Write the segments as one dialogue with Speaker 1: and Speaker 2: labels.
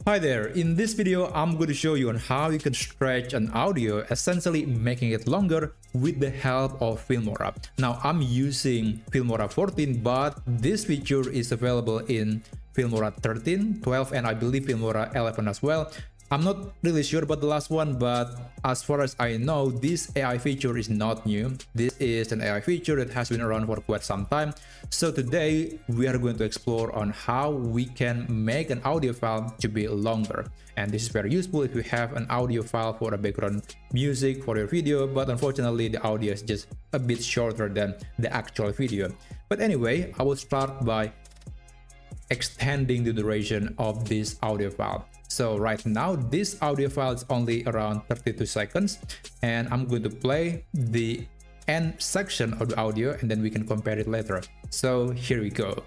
Speaker 1: Hi there, in this video I'm going to show you on how you can stretch an audio, essentially making it longer with the help of Filmora. Now I'm using Filmora 14, but this feature is available in Filmora 13, 12 and I believe Filmora 11 as well. I'm not really sure about the last one, but as far as I know, this AI feature is not new. This is an AI feature that has been around for quite some time. So today we are going to explore on how we can make an audio file to be longer. And this is very useful if you have an audio file for a background music for your video, but unfortunately the audio is just a bit shorter than the actual video. But anyway, I will start by extending the duration of this audio file. So right now this audio file is only around 32 seconds and I'm going to play the end section of the audio and then we can compare it later. So here we go.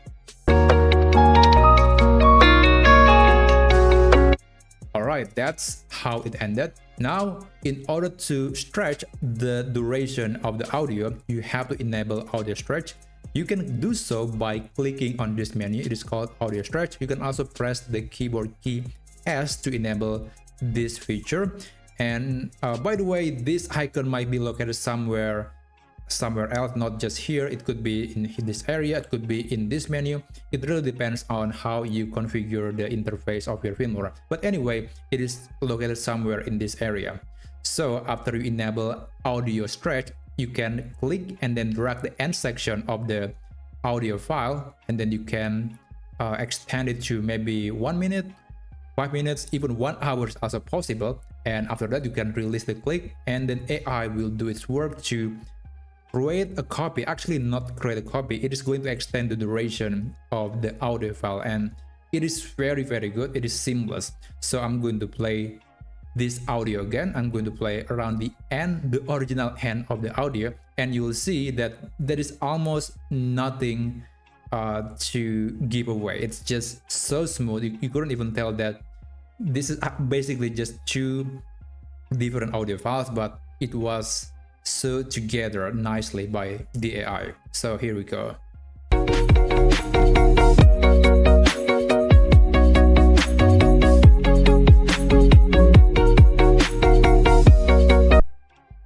Speaker 1: Alright, that's how it ended. Now, in order to stretch the duration of the audio, you have to enable audio stretch. You can do so by clicking on this menu. It is called audio stretch. You can also press the keyboard key S to enable this feature. And by the way, this icon might be located somewhere else, not just here. It could be in this area, it could be in this menu. It really depends on how you configure the interface of your Filmora. But anyway, it is located somewhere in this area. So after you enable audio stretch, you can click and then drag the end section of the audio file, and then you can extend it to maybe 1 minute, 5 minutes, even 1 hour is also possible. And after that, you can release the click and then AI will do its work to create a copy. Actually, not create a copy. It is going to extend the duration of the audio file and it is very good. It is seamless. So I'm going to play this audio again. I'm going to play around the end, the original end of the audio, and you will see that there is almost nothing to give away. It's just so smooth. You couldn't even tell that this is basically just two different audio files, but it was sewed together nicely by the AI. So here we go.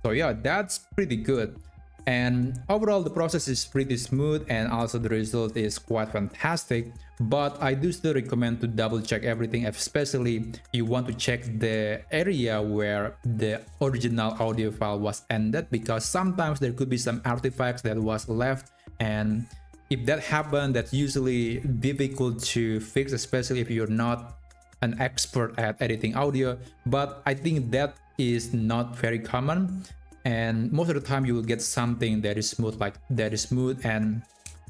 Speaker 1: So yeah, that's pretty good. And overall the process is pretty smooth and also the result is quite fantastic, but I do still recommend to double check everything, especially you want to check the area where the original audio file was ended, because sometimes there could be some artifacts that was left, and if that happened, that's usually difficult to fix, especially if you're not an expert at editing audio. But I think that is not very common. And most of the time you will get something that is smooth and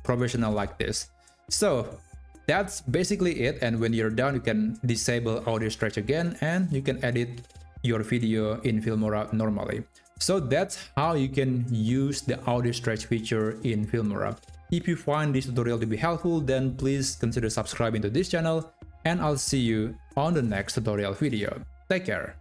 Speaker 1: professional like this. So that's basically it. And when you're done, you can disable audio stretch again and you can edit your video in Filmora normally. So that's how you can use the audio stretch feature in Filmora. If you find this tutorial to be helpful, then please consider subscribing to this channel and I'll see you on the next tutorial video. Take care.